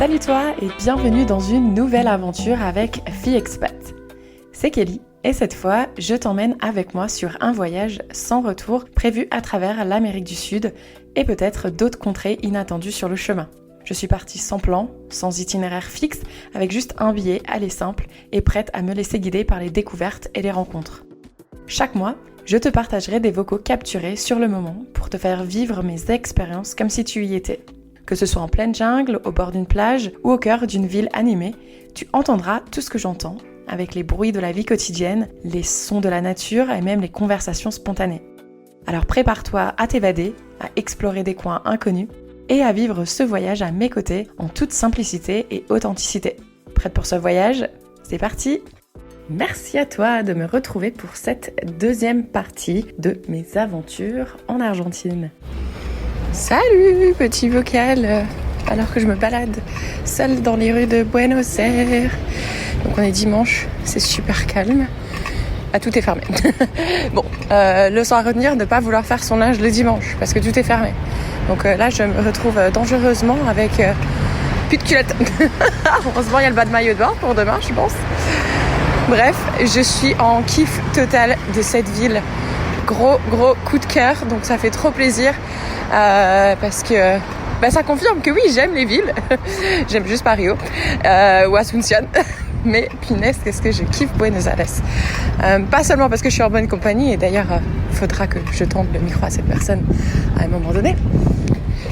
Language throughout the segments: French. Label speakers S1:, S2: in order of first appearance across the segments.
S1: Salut toi et bienvenue dans une nouvelle aventure avec Fille Expat. C'est Kelly et cette fois, je t'emmène avec moi sur un voyage sans retour prévu à travers l'Amérique du Sud et peut-être d'autres contrées inattendues sur le chemin. Je suis partie sans plan, sans itinéraire fixe, avec juste un billet aller simple et prête à me laisser guider par les découvertes et les rencontres. Chaque mois, je te partagerai des vocaux capturés sur le moment pour te faire vivre mes expériences comme si tu y étais. Que ce soit en pleine jungle, au bord d'une plage ou au cœur d'une ville animée, tu entendras tout ce que j'entends, avec les bruits de la vie quotidienne, les sons de la nature et même les conversations spontanées. Alors prépare-toi à t'évader, à explorer des coins inconnus et à vivre ce voyage à mes côtés en toute simplicité et authenticité. Prête pour ce voyage ? C'est parti ! Merci à toi de me retrouver pour cette deuxième partie de mes aventures en Argentine. Salut, petit vocal, alors que je me balade seule dans les rues de Buenos Aires. Donc on est dimanche, c'est super calme. Ah, tout est fermé. Bon, leçon à retenir, ne pas vouloir faire son linge le dimanche, parce que tout est fermé. Donc là, je me retrouve dangereusement avec plus de culotte. Heureusement, il y a le bas de maillot de bain pour demain, je pense. Bref, je suis en kiff total de cette ville. Gros coup de cœur, donc ça fait trop plaisir parce que ça confirme que oui, j'aime les villes. J'aime juste pas Rio ou Asunción. Mais punaise, qu'est-ce que je kiffe Buenos Aires. Pas seulement parce que je suis en bonne compagnie, et d'ailleurs, il faudra que je tende le micro à cette personne à un moment donné.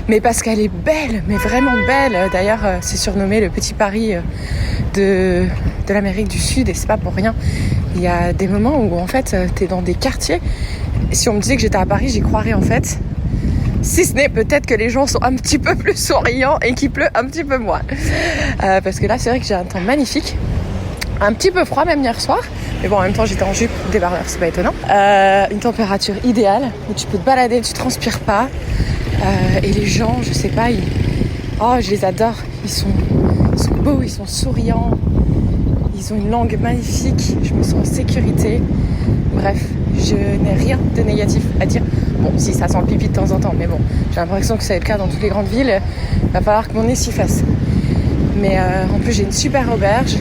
S1: Mais parce qu'elle est belle, mais vraiment belle. D'ailleurs, c'est surnommé le petit Paris de l'Amérique du Sud, et c'est pas pour rien. Il y a des moments où en fait, t'es dans des quartiers. Si on me disait que j'étais à Paris, j'y croirais en fait. Si ce n'est peut-être que les gens sont un petit peu plus souriants et qu'il pleut un petit peu moins. Parce que là, c'est vrai que j'ai un temps magnifique. Un petit peu froid même hier soir. Mais bon, en même temps, j'étais en jupe, débardeur, c'est pas étonnant. Une température idéale où tu peux te balader, tu transpires pas. Et les gens, je sais pas, je les adore. Ils sont beaux, ils sont souriants. Ils ont une langue magnifique. Je me sens en sécurité. Bref, je n'ai rien de négatif à dire. Bon, si ça sent le pipi de temps en temps, mais bon, j'ai l'impression que c'est le cas dans toutes les grandes villes. Il va falloir que mon nez s'y fasse. Mais en plus, j'ai une super auberge.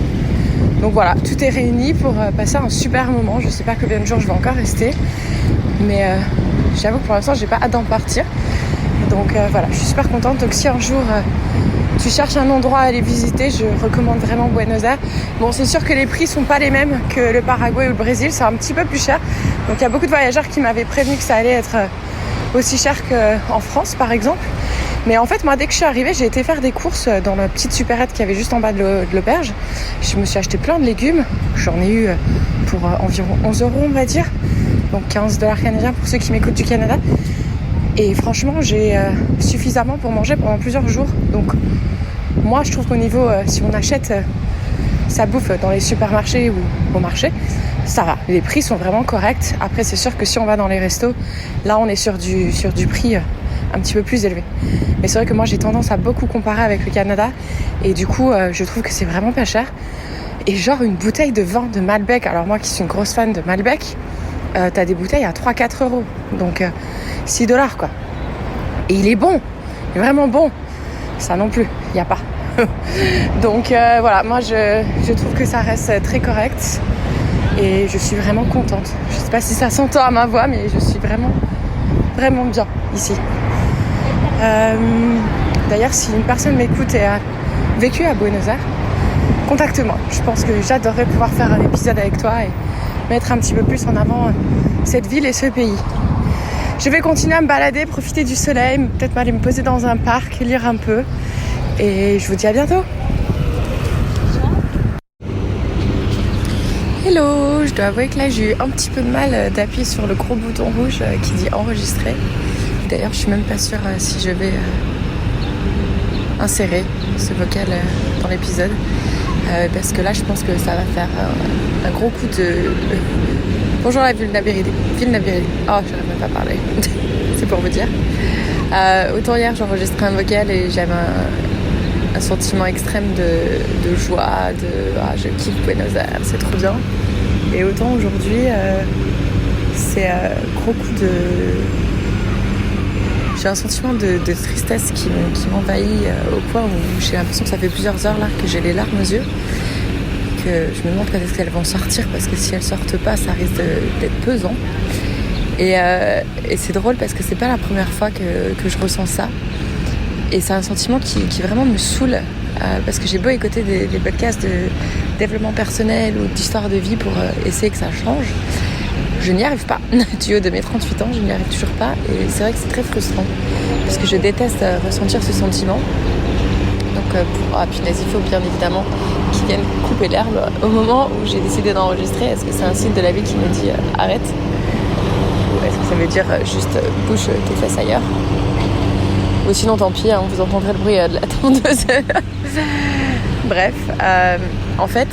S1: Donc voilà, tout est réuni pour passer un super moment. Je sais pas combien de jours je vais encore rester. Mais j'avoue que pour l'instant, j'ai pas hâte d'en partir. Donc voilà, je suis super contente. Donc si un jour tu cherches un endroit à aller visiter, je recommande vraiment Buenos Aires. Bon, c'est sûr que les prix sont pas les mêmes que le Paraguay ou le Brésil, c'est un petit peu plus cher. Donc il y a beaucoup de voyageurs qui m'avaient prévenu que ça allait être aussi cher qu'en France par exemple. Mais en fait, moi, dès que je suis arrivée, j'ai été faire des courses dans la petite supérette qu'il y avait juste en bas de l'auberge. Je me suis acheté plein de légumes. J'en ai eu pour environ 11 €, on va dire. Donc 15 $ canadiens pour ceux qui m'écoutent du Canada. Et franchement, j'ai suffisamment pour manger pendant plusieurs jours. Donc moi, je trouve qu'au niveau, si on achète sa bouffe dans les supermarchés ou au marché, ça va. Les prix sont vraiment corrects. Après, c'est sûr que si on va dans les restos, là, on est sur du prix un petit peu plus élevé. Mais c'est vrai que moi, j'ai tendance à beaucoup comparer avec le Canada. Et du coup, je trouve que c'est vraiment pas cher. Et genre, une bouteille de vin de Malbec. Alors moi, qui suis une grosse fan de Malbec, t'as des bouteilles à 3-4 €. Donc 6 $ quoi. Et il est bon. Il est vraiment bon. Ça non plus, il n'y a pas. Donc voilà, moi je trouve que ça reste très correct. Et je suis vraiment contente. Je ne sais pas si ça s'entend à ma voix, mais je suis vraiment bien ici. D'ailleurs, si une personne m'écoute et a vécu à Buenos Aires, contacte-moi. Je pense que j'adorerais pouvoir faire un épisode avec toi et mettre un petit peu plus en avant cette ville et ce pays. Je vais continuer à me balader, profiter du soleil, peut-être aller me poser dans un parc, lire un peu. Et je vous dis à bientôt. Hello, je dois avouer que là j'ai eu un petit peu de mal d'appuyer sur le gros bouton rouge qui dit enregistrer. D'ailleurs, je suis même pas sûre si je vais insérer ce vocal dans l'épisode. Parce que là, je pense que ça va faire un gros coup de... Bonjour la ville Nabiridi. Ville Nabiridi. Oh, j'arrive même pas à parler. C'est pour vous dire. Autant hier, j'enregistrais un vocal et j'avais un sentiment extrême de joie, je kiffe Buenos Aires, c'est trop bien. Et autant aujourd'hui, c'est gros coup de... j'ai un sentiment de tristesse qui m'envahit au point où j'ai l'impression que ça fait plusieurs heures là que j'ai les larmes aux yeux. Que je me demande quand est-ce qu'elles vont sortir, parce que si elles sortent pas, ça risque d'être pesant. Et c'est drôle parce que c'est pas la première fois que je ressens ça. Et c'est un sentiment qui vraiment me saoule. Parce que j'ai beau écouter des podcasts de développement personnel ou d'histoire de vie pour essayer que ça change. Je n'y arrive pas. Du haut de mes 38 ans, je n'y arrive toujours pas. Et c'est vrai que c'est très frustrant. Parce que je déteste ressentir ce sentiment. Donc, punaise, il faut bien évidemment qu'ils viennent couper l'herbe au moment où j'ai décidé d'enregistrer. Est-ce que c'est un signe de la vie qui me dit arrête ? Ou est-ce que ça veut dire juste bouge tes fesses ailleurs ? Ou sinon tant pis, hein, vous entendrez le bruit de la tondeuse. Bref, en fait,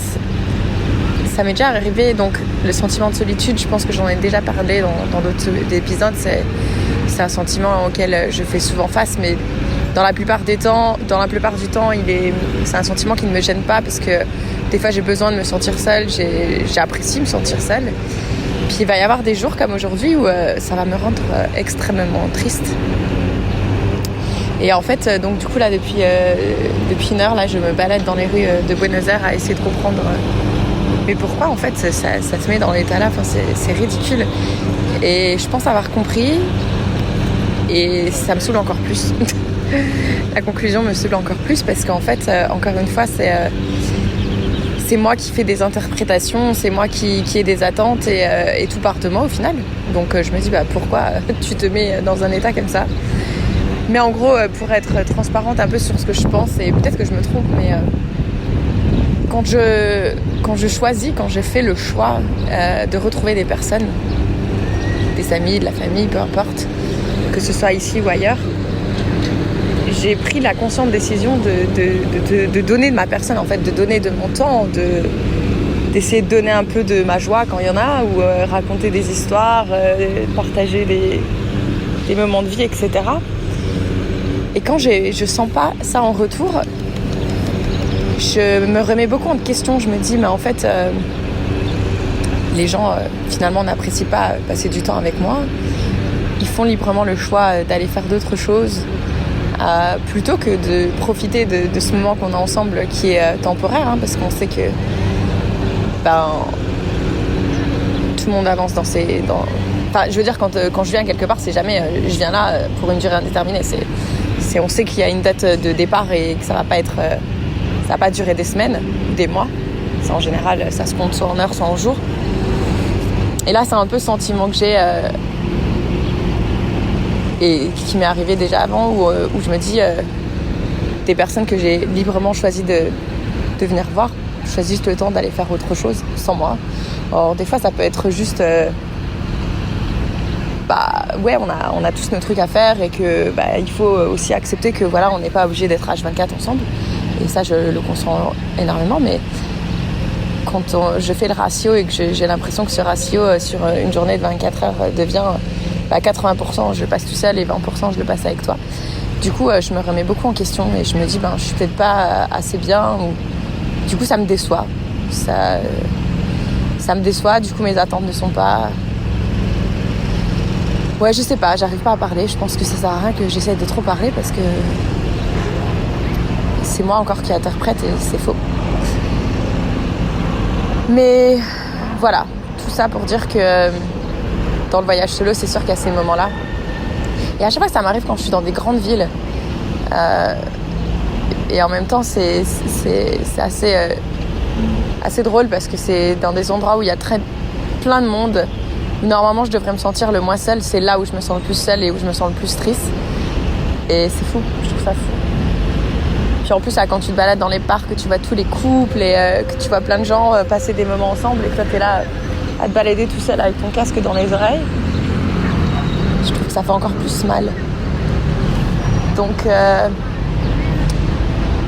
S1: ça m'est déjà arrivé, donc le sentiment de solitude, je pense que j'en ai déjà parlé dans d'autres épisodes, c'est un sentiment auquel je fais souvent face, mais dans la plupart du temps, c'est un sentiment qui ne me gêne pas, parce que des fois j'ai besoin de me sentir seule, j'apprécie me sentir seule. Puis il va y avoir des jours comme aujourd'hui où ça va me rendre extrêmement triste. Et en fait, donc du coup là depuis une heure là, je me balade dans les rues de Buenos Aires à essayer de comprendre. Mais pourquoi en fait ça te met dans l'état là ? Enfin, c'est ridicule. Et je pense avoir compris. Et ça me saoule encore plus. La conclusion me saoule encore plus parce qu'en fait, encore une fois, c'est moi qui fais des interprétations, c'est moi qui ai des attentes et tout part de moi au final. Donc je me dis pourquoi tu te mets dans un état comme ça ? Mais en gros, pour être transparente un peu sur ce que je pense, et peut-être que je me trompe, mais quand je choisis, quand je fais le choix de retrouver des personnes, des amis, de la famille, peu importe, que ce soit ici ou ailleurs, j'ai pris la consciente décision de donner de ma personne, en fait, de donner de mon temps, d'essayer de donner un peu de ma joie quand il y en a, ou raconter des histoires, partager des moments de vie, etc. Et quand je sens pas ça en retour, je me remets beaucoup en question. Je me dis, mais en fait, les gens finalement n'apprécient pas passer du temps avec moi. Ils font librement le choix d'aller faire d'autres choses plutôt que de profiter de ce moment qu'on a ensemble qui est temporaire, hein, parce qu'on sait que tout le monde avance Enfin, je veux dire, quand je viens quelque part, c'est jamais je viens là pour une durée indéterminée. On sait qu'il y a une date de départ et que ça va pas durer des semaines, des mois. Ça, en général, ça se compte soit en heures, soit en jours. Et là, c'est un peu le sentiment que j'ai et qui m'est arrivé déjà avant, où je me dis des personnes que j'ai librement choisi de venir voir choisissent le temps d'aller faire autre chose sans moi. Or, des fois, ça peut être juste... on a tous nos trucs à faire et que il faut aussi accepter que voilà, on n'est pas obligé d'être H24 ensemble. Et ça, je le consens énormément. Mais quand je fais le ratio et que j'ai l'impression que ce ratio sur une journée de 24 heures devient 80%, je le passe tout seul, et 20%, je le passe avec toi. Du coup, je me remets beaucoup en question et je me dis, je suis peut-être pas assez bien. Ou... Du coup, ça me déçoit. Ça me déçoit. Du coup, mes attentes ne sont pas... Ouais, je sais pas, j'arrive pas à parler. Je pense que ça sert à rien que j'essaie de trop parler parce que c'est moi encore qui interprète et c'est faux. Mais voilà, tout ça pour dire que dans le voyage solo, c'est sûr qu'il y a ces moments-là. Et à chaque fois que ça m'arrive quand je suis dans des grandes villes, et en même temps, c'est assez drôle parce que c'est dans des endroits où il y a plein de monde. Normalement, je devrais me sentir le moins seule. C'est là où je me sens le plus seule et où je me sens le plus triste. Et c'est fou, je trouve ça fou. Puis en plus, là, quand tu te balades dans les parcs, que tu vois tous les couples et que tu vois plein de gens passer des moments ensemble et que toi, t'es là à te balader tout seul avec ton casque dans les oreilles, je trouve que ça fait encore plus mal. Donc,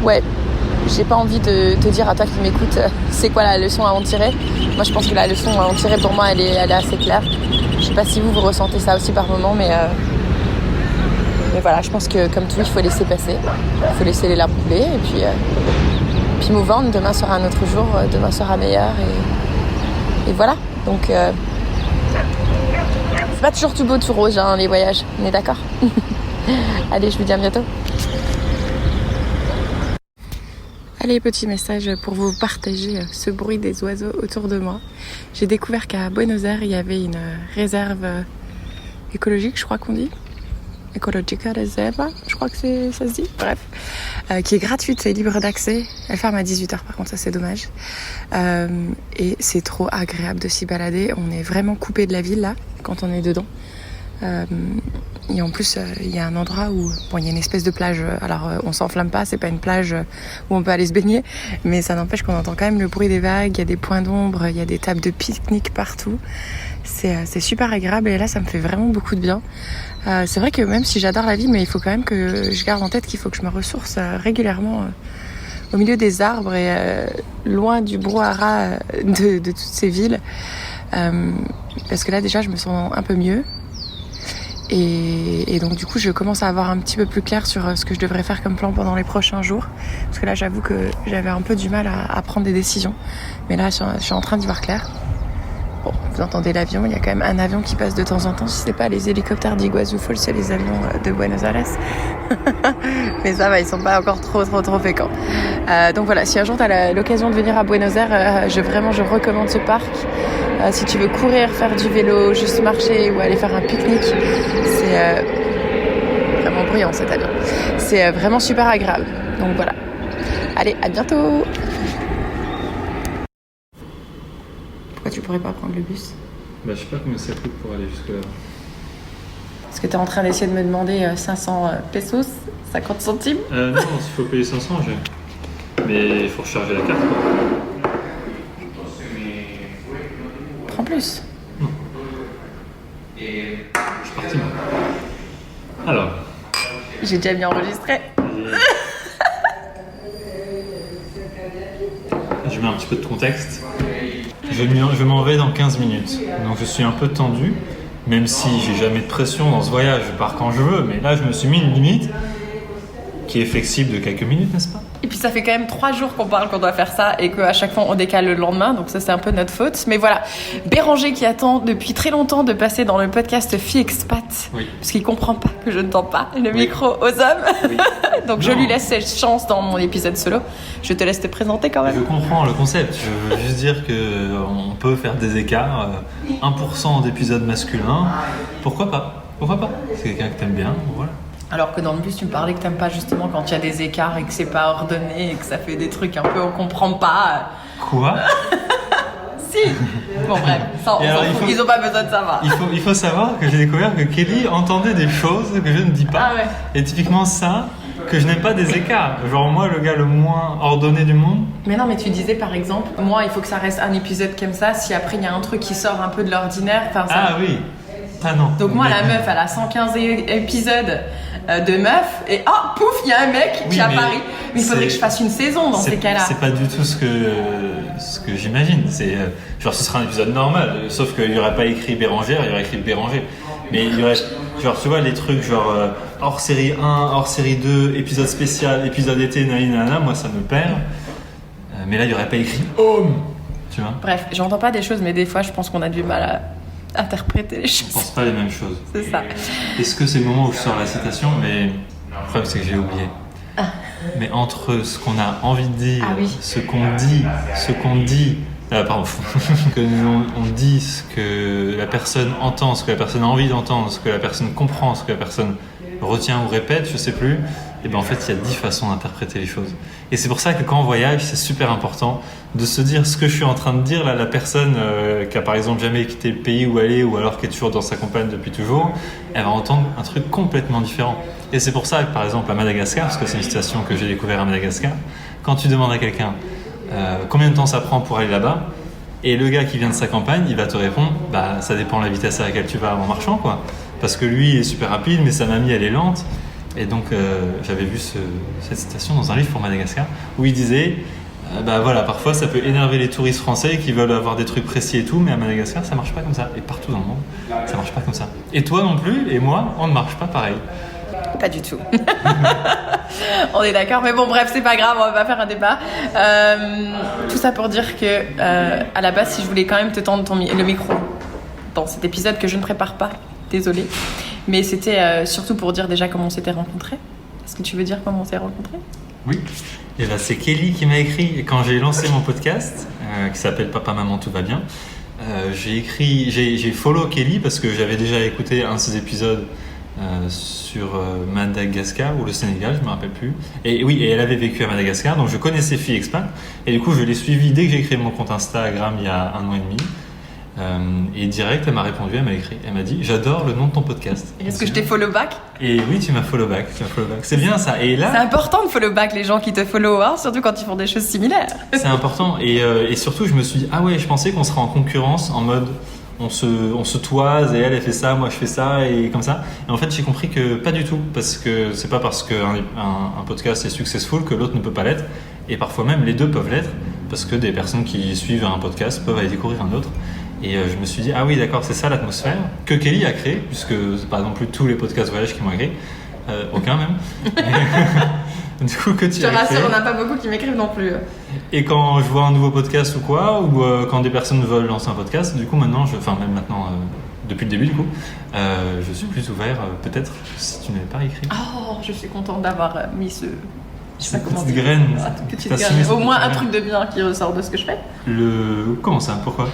S1: ouais, j'ai pas envie de te dire à toi qui m'écoutes c'est quoi la leçon à en tirer. Moi, je pense que la leçon à en tirer, pour moi, elle est assez claire. Je sais pas si vous ressentez ça aussi par moment, mais voilà, je pense que comme tout, il faut laisser passer. Il faut laisser les larmes couler et puis move on. Demain sera un autre jour, demain sera meilleur et voilà. Donc c'est pas toujours tout beau, tout rose, hein, les voyages, on est d'accord. Allez, je vous dis à bientôt. Allez, petit message pour vous partager ce bruit des oiseaux autour de moi. J'ai découvert qu'à Buenos Aires, il y avait une réserve écologique, je crois qu'on dit. Ecologica Reserva, je crois que ça se dit, bref, qui est gratuite et libre d'accès. Elle ferme à 18h par contre, ça c'est dommage. Et c'est trop agréable de s'y balader. On est vraiment coupé de la ville là, quand on est dedans. Et en plus, il y a un endroit où il y a une espèce de plage. Alors, on s'enflamme pas, c'est pas une plage où on peut aller se baigner, mais ça n'empêche qu'on entend quand même le bruit des vagues. Il y a des points d'ombre, il y a des tables de pique-nique partout. C'est super agréable et là, ça me fait vraiment beaucoup de bien. C'est vrai que même si j'adore la vie, mais il faut quand même que je garde en tête qu'il faut que je me ressource régulièrement au milieu des arbres et loin du brouhaha de toutes ces villes. Parce que là, déjà, je me sens un peu mieux. Et donc du coup je commence à avoir un petit peu plus clair sur ce que je devrais faire comme plan pendant les prochains jours, parce que là j'avoue que j'avais un peu du mal à prendre des décisions, mais là je suis en train d'y voir clair. Bon, vous entendez l'avion, il y a quand même un avion qui passe de temps en temps, je sais pas, les hélicoptères d'Iguazu Falls, c'est les avions de Buenos Aires. Mais ça va, ils sont pas encore trop fréquents. Donc voilà, si un jour t'as l'occasion de venir à Buenos Aires, je recommande ce parc. Si tu veux courir, faire du vélo, juste marcher ou aller faire un pique-nique, c'est vraiment bruyant cet avion. C'est vraiment super agréable. Donc voilà. Allez, à bientôt. Pourquoi tu pourrais pas prendre le bus ?
S2: Je sais pas combien ça coûte pour aller jusque là.
S1: Est-ce que t'es en train d'essayer de me demander 500 pesos, 50 centimes ?
S2: Non, s'il faut payer 500, j'ai. Mais il faut recharger la carte, quoi.
S1: En plus.
S2: Non. Je suis parti, moi. Alors.
S1: J'ai déjà mis enregistré.
S2: Je mets un petit peu de contexte. Je m'en vais dans 15 minutes. Donc je suis un peu tendu, même si j'ai jamais de pression dans ce voyage, je pars quand je veux. Mais là, je me suis mis une limite qui est flexible de quelques minutes, n'est-ce pas ?
S1: Et puis ça fait quand même 3 jours qu'on parle qu'on doit faire ça et qu'à chaque fois on décale le lendemain, donc ça c'est un peu notre faute. Mais voilà, Béranger qui attend depuis très longtemps de passer dans le podcast Fille Expat,
S2: oui.
S1: Parce qu'il comprend pas que je ne tends pas le micro aux hommes. Oui. Donc je lui laisse cette chance dans mon épisode solo. Je te laisse te présenter quand même.
S2: Je comprends le concept, je veux juste dire qu'on peut faire des écarts, 1% d'épisodes masculins, pourquoi pas ? C'est quelqu'un que t'aimes bien, voilà.
S1: Alors que dans le bus, tu me parlais que t'aimes pas justement quand il y a des écarts et que c'est pas ordonné et que ça fait des trucs un peu on comprend pas.
S2: Quoi ?
S1: Si. Bon bref, ça, ils ont pas besoin de savoir.
S2: Il faut savoir que j'ai découvert que Kelly entendait des choses que je ne dis pas.
S1: Ah ouais.
S2: Et typiquement ça, que je n'aime pas des écarts. Genre moi, le gars le moins ordonné du monde.
S1: Mais non, mais tu disais par exemple, moi il faut que ça reste un épisode comme ça, si après il y a un truc qui sort un peu de l'ordinaire. Ça...
S2: Ah oui. Ah non.
S1: Donc moi la meuf, elle a 115 épisodes de meuf et pouf, il y a un mec qui apparaît. Mais il faudrait que je fasse une saison dans ces cas-là.
S2: C'est pas du tout ce que j'imagine. C'est genre ce sera un épisode normal, sauf qu'il y aurait pas écrit Bérangère, il y aurait écrit Béranger. Mais il y aurait genre tu vois les trucs genre hors série 1, hors série 2, épisode spécial, épisode été, nanana, moi ça me perd. Mais là il y aurait pas écrit Home, tu vois.
S1: Bref, j'entends pas des choses, mais des fois je pense qu'on a du mal à interpréter les choses.
S2: On pense pas les mêmes choses.
S1: C'est ça.
S2: Est-ce que c'est le moment où je sors la citation ? Mais le problème c'est que j'ai oublié. Mais entre ce qu'on a envie de dire, ce qu'on dit, que on dit, ce que la personne entend, ce que la personne a envie d'entendre, ce que la personne comprend, ce que la personne retient ou répète, je sais plus, et ben en fait il y a 10 façons d'interpréter les choses. Et c'est pour ça que quand on voyage, c'est super important de se dire ce que je suis en train de dire là, la personne qui a par exemple jamais quitté le pays où elle est, ou alors qui est toujours dans sa campagne depuis toujours, elle va entendre un truc complètement différent. Et c'est pour ça que par exemple à Madagascar, parce que c'est une situation que j'ai découvert à Madagascar, quand tu demandes à quelqu'un combien de temps ça prend pour aller là-bas, et le gars qui vient de sa campagne, il va te répondre ça dépend de la vitesse à laquelle tu vas en marchant, quoi. Parce que lui est super rapide, mais sa mamie elle est lente. Et donc j'avais vu cette citation dans un livre pour Madagascar où il disait voilà, parfois ça peut énerver les touristes français qui veulent avoir des trucs précis et tout, mais à Madagascar ça marche pas comme ça, et partout dans le monde ça marche pas comme ça. Et toi non plus, et moi on ne marche pas pareil.
S1: Pas du tout. On est d'accord, mais bon bref, c'est pas grave, on va pas faire un débat. Tout ça pour dire que à la base, si je voulais quand même te tendre le micro dans cet épisode que je ne prépare pas, désolée, Mais c'était surtout pour dire déjà comment on s'était rencontrés. Est-ce que tu veux dire comment on s'est rencontrés ?
S2: Oui. Et là, c'est Kelly qui m'a écrit quand j'ai lancé mon podcast qui s'appelle Papa Maman Tout va bien. J'ai follow Kelly parce que j'avais déjà écouté un de ses épisodes sur Madagascar ou le Sénégal, je me rappelle plus. Et oui, et elle avait vécu à Madagascar, donc je connaissais Fille Expat. Et du coup, je l'ai suivie dès que j'ai créé mon compte Instagram il y a 1 an et demi. Et direct, elle m'a répondu, elle m'a écrit, elle m'a dit j'adore le nom de ton podcast.
S1: Est-ce que je t'ai follow back ?
S2: Et oui, tu m'as follow back. C'est bien ça. Et là,
S1: c'est important de follow back les gens qui te follow, hein, surtout quand ils font des choses similaires.
S2: C'est important. Et surtout, je me suis dit ah ouais, je pensais qu'on serait en concurrence en mode on se toise et elle fait ça, moi je fais ça et comme ça. Et en fait, j'ai compris que pas du tout, parce que c'est pas parce qu'un podcast est successful que l'autre ne peut pas l'être. Et parfois même les deux peuvent l'être, parce que des personnes qui suivent un podcast peuvent aller découvrir un autre. Et je me suis dit, ah oui, d'accord, c'est ça l'atmosphère que Kelly a créée, puisque c'est pas non plus tous les podcasts voyage qui m'ont créé, aucun même. Du coup, que tu
S1: je te rassure, on n'a pas beaucoup qui m'écrivent non plus.
S2: Et quand je vois un nouveau podcast ou quoi, ou quand des personnes veulent lancer un podcast, du coup maintenant, même maintenant, depuis le début du coup, je suis plus ouvert, peut-être, si tu n'avais pas écrit.
S1: Oh, je suis contente d'avoir mis ce...
S2: Cette petite graine.
S1: Petite graine. Au moins un truc de bien qui ressort de ce que je fais.
S2: Comment ça ? Pourquoi ?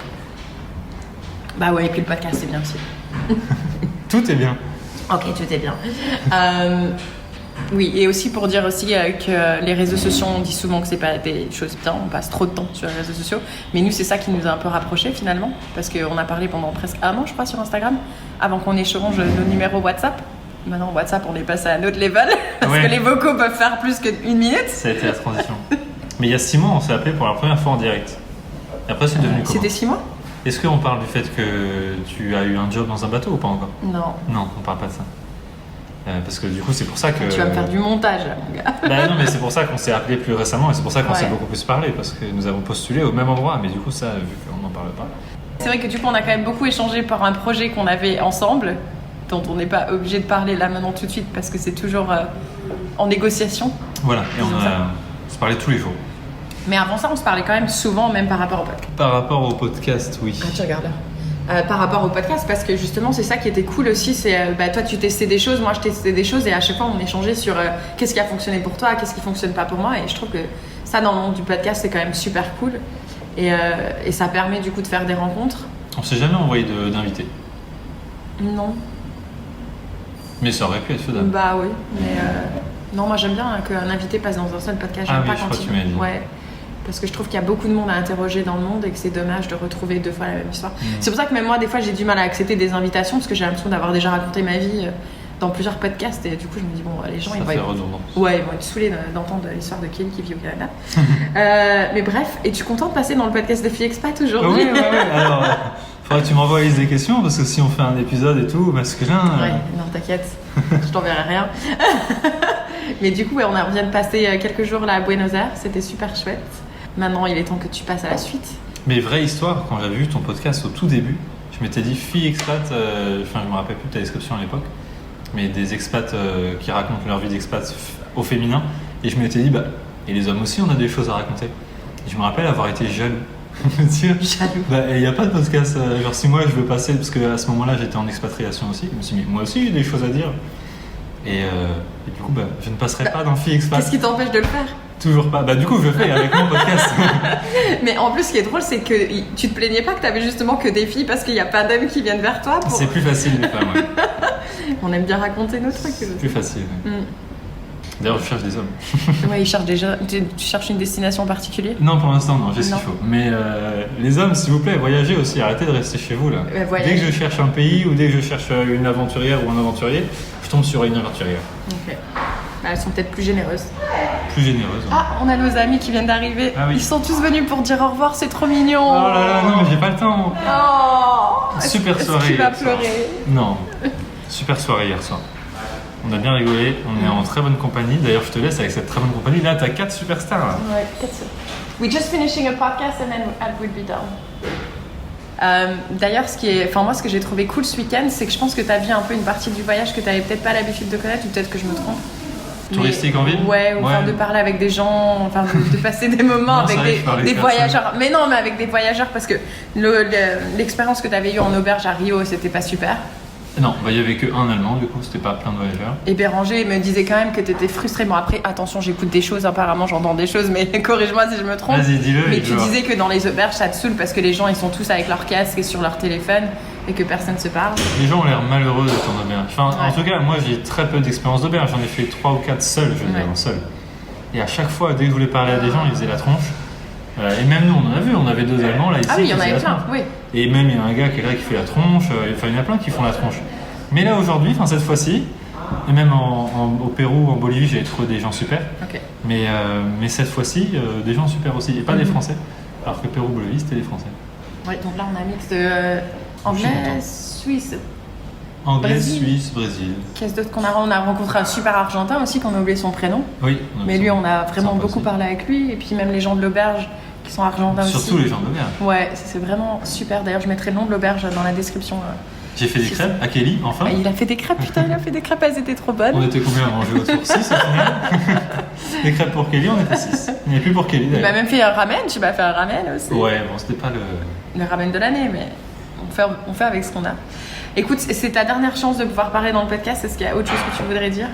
S1: Bah ouais, et puis le podcast c'est bien aussi.
S2: Tout est bien.
S1: Ok, tout est bien. Oui, et aussi pour dire aussi que les réseaux sociaux, on dit souvent que c'est pas des choses bien, on passe trop de temps sur les réseaux sociaux, mais nous c'est ça qui nous a un peu rapprochés finalement, parce qu'on a parlé pendant presque 1 an je crois sur Instagram, avant qu'on échange nos numéros WhatsApp. Maintenant WhatsApp on est passé à un autre level, parce que les vocaux peuvent faire plus qu'1 minute.
S2: Ça a été la transition. Mais il y a 6 mois on s'est appelé pour la première fois en direct. Et après c'est devenu comment ?
S1: C'était 6 mois ?
S2: Est-ce qu'on parle du fait que tu as eu un job dans un bateau ou pas encore ?
S1: Non.
S2: Non, on parle pas de ça. Parce que du coup, c'est pour ça que...
S1: Tu vas me faire du montage, là, mon gars.
S2: Bah non, mais c'est pour ça qu'on s'est appelé plus récemment et c'est pour ça qu'on s'est beaucoup plus parlé, parce que nous avons postulé au même endroit, mais du coup, ça, vu qu'on n'en parle pas.
S1: C'est vrai que du coup, on a quand même beaucoup échangé par un projet qu'on avait ensemble, dont on n'est pas obligé de parler là maintenant tout de suite, parce que c'est toujours en négociation.
S2: Voilà, et on se parlait tous les jours.
S1: Mais avant ça, on se parlait quand même souvent, même par rapport au podcast.
S2: Par rapport au podcast, oui.
S1: Ah, tu regardes là. Par rapport au podcast, parce que justement c'est ça qui était cool aussi, c'est toi tu testais des choses, moi je testais des choses et à chaque fois on échangeait sur qu'est-ce qui a fonctionné pour toi, qu'est-ce qui fonctionne pas pour moi, et je trouve que ça dans le monde du podcast c'est quand même super cool et ça permet du coup de faire des rencontres.
S2: On s'est jamais envoyé d'invités.
S1: Non.
S2: Mais ça aurait pu être faisable.
S1: Bah oui, mais non, moi j'aime bien qu'un invité passe dans un seul podcast, j'aime pas quand il... Ouais. Parce que je trouve qu'il y a beaucoup de monde à interroger dans le monde et que c'est dommage de retrouver 2 fois la même histoire. C'est pour ça que même moi, des fois, j'ai du mal à accepter des invitations parce que j'ai l'impression d'avoir déjà raconté ma vie dans plusieurs podcasts et du coup, je me dis, bon, les gens, ils vont être saoulés d'entendre l'histoire de Kelly qui vit au Canada. Mais bref, es-tu content de passer dans le podcast de Fille Expat aujourd'hui ?
S2: Oui. Alors, faudrait que tu m'envoies des questions parce que si on fait un épisode et tout, masculin...
S1: Ouais, non, t'inquiète, je t'enverrai rien. Mais du coup, on vient de passer quelques jours là à Buenos Aires, c'était super chouette. Maintenant, il est temps que tu passes à la suite.
S2: Mais vraie histoire, quand j'avais vu ton podcast au tout début, je m'étais dit Fille Expat, je me rappelle plus de ta description à l'époque, mais des expats qui racontent leur vie d'expat au féminin, et je m'étais dit, et les hommes aussi, on a des choses à raconter. Et je me rappelle avoir été jaloux.
S1: Jaloux.
S2: Il n'y a pas de podcast, genre si moi je veux passer, parce qu'à ce moment-là j'étais en expatriation aussi, je me suis dit, moi aussi j'ai des choses à dire. Et du coup, je ne passerai pas dans Fille Expat.
S1: Qu'est-ce qui t'empêche de le faire ?
S2: Toujours pas. Du coup, je le fais avec mon podcast.
S1: Mais en plus, ce qui est drôle, c'est que tu te plaignais pas que t'avais justement que des filles parce qu'il n'y a pas d'hommes qui viennent vers toi.
S2: C'est plus facile les femmes, ouais.
S1: On aime bien raconter nos trucs.
S2: C'est plus facile. Ouais. D'ailleurs, je cherche des hommes.
S1: Ouais, ils cherchent déjà. Tu cherches une destination particulière ?
S2: Non, pour l'instant, non, j'ai ce qu'il faut. Mais les hommes, s'il vous plaît, voyagez aussi. Arrêtez de rester chez vous, là. Dès que je cherche un pays ou dès que je cherche une aventurière ou un aventurier, je tombe sur une aventurière.
S1: Ok. Elles sont peut-être plus généreuses.
S2: Plus généreuses. Ouais.
S1: Ah, on a nos amis qui viennent d'arriver.
S2: Ah, oui.
S1: Ils sont tous venus pour dire au revoir, c'est trop mignon.
S2: Oh là là, non, mais j'ai pas le temps.
S1: Oh.
S2: Super soirée.
S1: Est-ce que tu vas pleurer ?
S2: Non. Super soirée hier soir. On a bien rigolé, on est en très bonne compagnie. D'ailleurs, je te laisse avec cette très bonne compagnie. Là, t'as 4 superstars. Là.
S1: Ouais, 4 superstars. We're just finishing a podcast and then I would be done. D'ailleurs, ce que j'ai trouvé cool ce week-end, c'est que je pense que tu as vu un peu une partie du voyage que tu n'avais peut-être pas l'habitude de connaître, ou peut-être que je me trompe.
S2: Touristique en ville ?
S1: Ouais, de parler avec des gens, de passer des moments avec des voyageurs. Mais non, mais avec des voyageurs, parce que l'expérience que tu avais eue en auberge à Rio, c'était pas super.
S2: Non, il y avait qu'un Allemand, du coup, c'était pas plein de voyageurs.
S1: Et Béranger me disait quand même que t'étais frustré. Bon, après, attention, j'écoute des choses, apparemment, j'entends des choses, mais corrige-moi si je me trompe.
S2: Vas-y, dis-le.
S1: Mais tu disais que dans les auberges, ça te saoule parce que les gens, ils sont tous avec leur casque et sur leur téléphone et que personne se parle.
S2: Les gens ont l'air malheureux d'être en auberge. Enfin, en tout cas, moi, j'ai très peu d'expérience d'auberge. J'en ai fait 3 ou 4 seul, je veux dire, seul. Et à chaque fois, dès que je voulais parler à des gens, ils faisaient la tronche. Et même nous, on en a vu, on avait 2 Allemands là ici.
S1: Ah oui, il y en avait plein, oui.
S2: Et même, il y a un gars qui est là qui fait la tronche. Enfin, il y en a plein qui font la tronche. Mais là, aujourd'hui, cette fois-ci, et même au Pérou, en Bolivie, j'ai trouvé des gens super.
S1: Okay.
S2: Mais cette fois-ci, des gens super aussi. Et pas des Français. Alors que Pérou, Bolivie, c'était des Français.
S1: Ouais, donc là, on a un mix de anglais, suisse.
S2: Anglais, Suisse, Brésil.
S1: Qu'est-ce d'autre qu'on a? On a rencontré un super Argentin aussi, qu'on a oublié son prénom.
S2: Oui.
S1: Mais lui, on a vraiment beaucoup parlé avec lui. Et puis même les gens de l'auberge qui sont argentins aussi.
S2: Surtout les gens de l'auberge.
S1: Ouais, c'est vraiment super. D'ailleurs, je mettrai le nom de l'auberge dans la description.
S2: J'ai fait des crêpes à Kelly, enfin.
S1: Il a fait des crêpes, putain, il a fait des crêpes, elles étaient trop bonnes.
S2: On était combien à manger autour? 6 au final. Des crêpes pour Kelly, on était 6. Il n'y a plus pour Kelly d'ailleurs.
S1: Il m'a même fait un ramen, tu m'as fait un ramen aussi.
S2: Ouais, bon, c'était pas
S1: le ramen de l'année, mais on fait avec ce qu'on a. Écoute, c'est ta dernière chance de pouvoir parler dans le podcast. Est-ce qu'il y a autre chose que tu voudrais dire?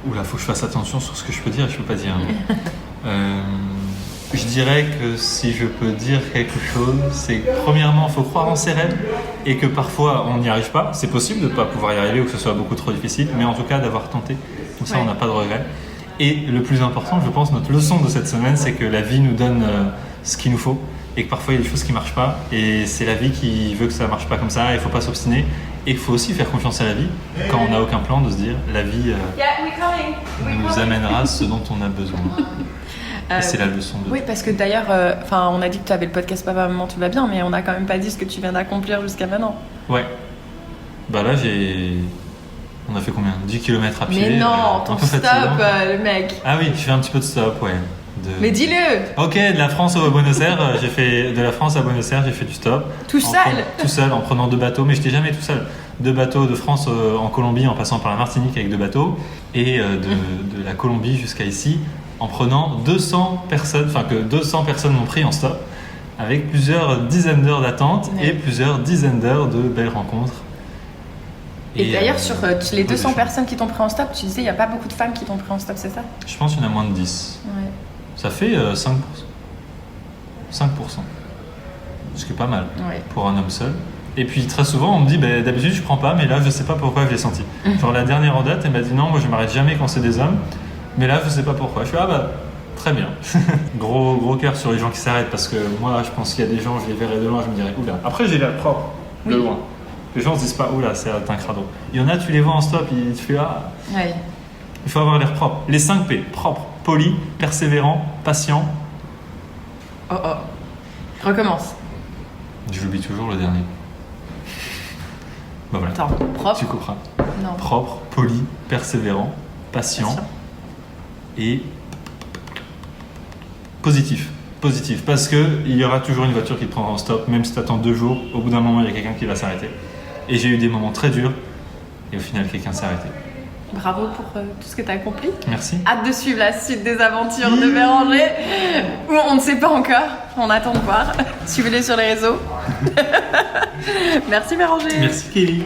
S2: Oula, faut que je fasse attention sur ce que je peux dire et je peux pas dire. Je dirais que si je peux dire quelque chose, c'est que premièrement, il faut croire en ses rêves et que parfois on n'y arrive pas. C'est possible de ne pas pouvoir y arriver ou que ce soit beaucoup trop difficile, mais en tout cas d'avoir tenté. Comme ça, on n'a pas de regrets. Et le plus important, je pense, notre leçon de cette semaine, c'est que la vie nous donne ce qu'il nous faut et que parfois il y a des choses qui ne marchent pas. Et c'est la vie qui veut que ça ne marche pas comme ça. Il ne faut pas s'obstiner. Et il faut aussi faire confiance à la vie quand on n'a aucun plan, de se dire la vie nous amènera ce dont on a besoin. Et c'est la leçon de...
S1: Oui, parce que d'ailleurs, on a dit que tu avais le podcast Papa, Maman, tout va bien, mais on n'a quand même pas dit ce que tu viens d'accomplir jusqu'à maintenant.
S2: Ouais. Bah là, on a fait combien? 10 km à pied.
S1: Mais non, ton stop, le mec.
S2: Ah oui, je fais un petit peu de stop, ouais.
S1: Mais dis-le.
S2: Ok, de la France à Buenos Aires, j'ai fait du stop.
S1: Tout seul?
S2: Tout seul, en prenant 2 bateaux, mais j'étais jamais tout seul. 2 bateaux de France en Colombie, en passant par la Martinique avec 2 bateaux, et de la Colombie jusqu'à ici, en prenant 200 personnes, que 200 personnes m'ont pris en stop, avec plusieurs dizaines d'heures d'attente et plusieurs dizaines d'heures de belles rencontres.
S1: Et d'ailleurs, sur les 200 personnes qui t'ont pris en stop, tu disais, il n'y a pas beaucoup de femmes qui t'ont pris en stop, c'est ça?
S2: Je pense qu'il y en a moins de 10.
S1: Ouais.
S2: Ça fait 5%. 5%. Ce qui est pas mal pour un homme seul. Et puis très souvent, on me dit, d'habitude, je prends pas, mais là, je sais pas pourquoi je l'ai senti. Genre la dernière en date, elle m'a dit, non, moi, je m'arrête jamais quand c'est des hommes. Mais là, je sais pas pourquoi. Je fais, très bien. gros cœur sur les gens qui s'arrêtent, parce que moi, je pense qu'il y a des gens, je les verrais de loin, je me dirais, oula. Après, j'ai l'air propre, de loin. Les gens se disent pas, oula, c'est un crado. Il y en a, tu les vois en stop, tu fais,
S1: Ouais.
S2: Il faut avoir l'air propre. Les 5 P, propre, poli, persévérant, patient.
S1: Oh. Recommence.
S2: J'oublie toujours le dernier. Bah voilà.
S1: Attends, propre.
S2: Tu couperas.
S1: Non.
S2: Propre, poli, persévérant, patient. Et positif, parce que il y aura toujours une voiture qui te prendra en stop, même si tu attends 2 jours, au bout d'un moment il y a quelqu'un qui va s'arrêter. Et j'ai eu des moments très durs et au final quelqu'un s'est arrêté.
S1: Bravo pour tout ce que tu as accompli.
S2: Merci.
S1: Hâte de suivre la suite des aventures de Béranger. On ne sait pas encore, on attend de voir. Suivez-les sur les réseaux. Merci Béranger.
S2: Merci Kelly.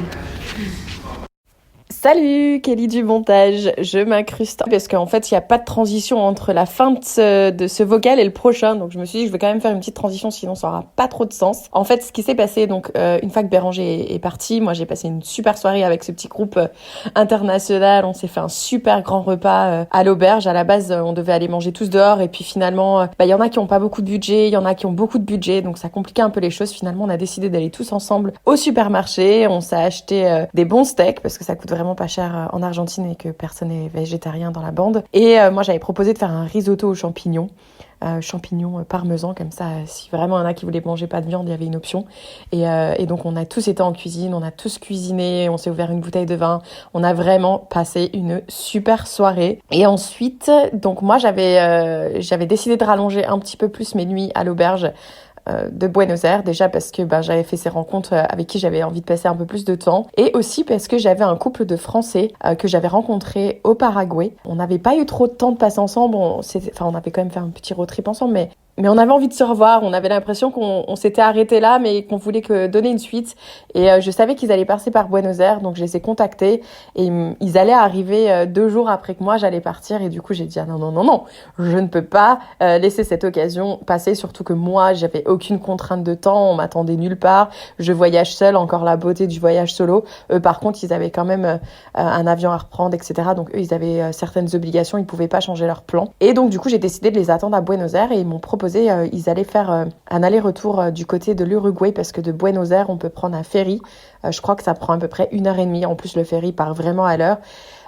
S1: Salut, Kelly du montage. Je m'incruste parce qu'en fait, il n'y a pas de transition entre la fin de ce vocal et le prochain. Donc, je me suis dit que je vais quand même faire une petite transition, sinon ça n'aura pas trop de sens. En fait, ce qui s'est passé, donc, une fois que Béranger est parti, moi, j'ai passé une super soirée avec ce petit groupe international. On s'est fait un super grand repas à l'auberge. À la base, on devait aller manger tous dehors. Et puis, finalement, il y en a qui n'ont pas beaucoup de budget, il y en a qui ont beaucoup de budget. Donc, ça compliquait un peu les choses. Finalement, on a décidé d'aller tous ensemble au supermarché. On s'est acheté des bons steaks parce que ça coûte vraiment pas cher en Argentine et que personne n'est végétarien dans la bande. Et moi, j'avais proposé de faire un risotto aux champignons. Champignons parmesan, comme ça, si vraiment il y en a qui voulaient manger pas de viande, il y avait une option. Et donc, on a tous été en cuisine, on a tous cuisiné, on s'est ouvert une bouteille de vin. On a vraiment passé une super soirée. Et ensuite, donc moi, j'avais décidé de rallonger un petit peu plus mes nuits à l'auberge de Buenos Aires, déjà parce que j'avais fait ces rencontres avec qui j'avais envie de passer un peu plus de temps, et aussi parce que j'avais un couple de Français que j'avais rencontré au Paraguay. On n'avait pas eu trop de temps de passer ensemble, on avait quand même fait un petit road trip ensemble, mais Mais on avait envie de se revoir, on avait l'impression qu'on s'était arrêté là, mais qu'on voulait donner une suite. Et je savais qu'ils allaient passer par Buenos Aires, donc je les ai contactés. Et ils allaient arriver 2 jours après que moi, j'allais partir. Et du coup, j'ai dit, ah non, je ne peux pas laisser cette occasion passer. Surtout que moi, j'avais aucune contrainte de temps, on m'attendait nulle part. Je voyage seule, encore la beauté du voyage solo. Eux, par contre, ils avaient quand même un avion à reprendre, etc. Donc eux, ils avaient certaines obligations, ils pouvaient pas changer leur plan. Et donc, du coup, j'ai décidé de les attendre à Buenos Aires et ils m'ont proposé ils allaient faire un aller-retour du côté de l'Uruguay parce que de Buenos Aires, on peut prendre un ferry. Je crois que ça prend à peu près 1h30. En plus, le ferry part vraiment à l'heure.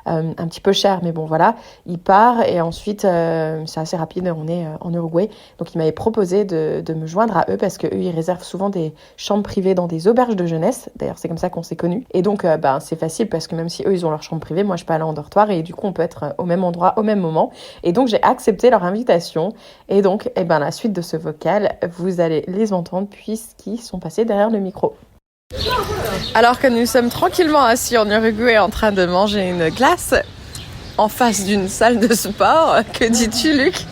S1: Un petit peu cher, mais bon, voilà. Il part et ensuite, c'est assez rapide, on est en Uruguay. Donc, il m'avait proposé de me joindre à eux parce qu'eux, ils réservent souvent des chambres privées dans des auberges de jeunesse. D'ailleurs, c'est comme ça qu'on s'est connus. Et donc, c'est facile parce que même si eux, ils ont leur chambre privée, moi, je peux aller en dortoir et du coup, on peut être au même endroit, au même moment. Et donc, j'ai accepté leur invitation. Et donc, la suite de ce vocal, vous allez les entendre puisqu'ils sont passés derrière le micro. Alors que nous sommes tranquillement assis en Uruguay en train de manger une glace en face d'une salle de sport, que dis-tu, Luc ?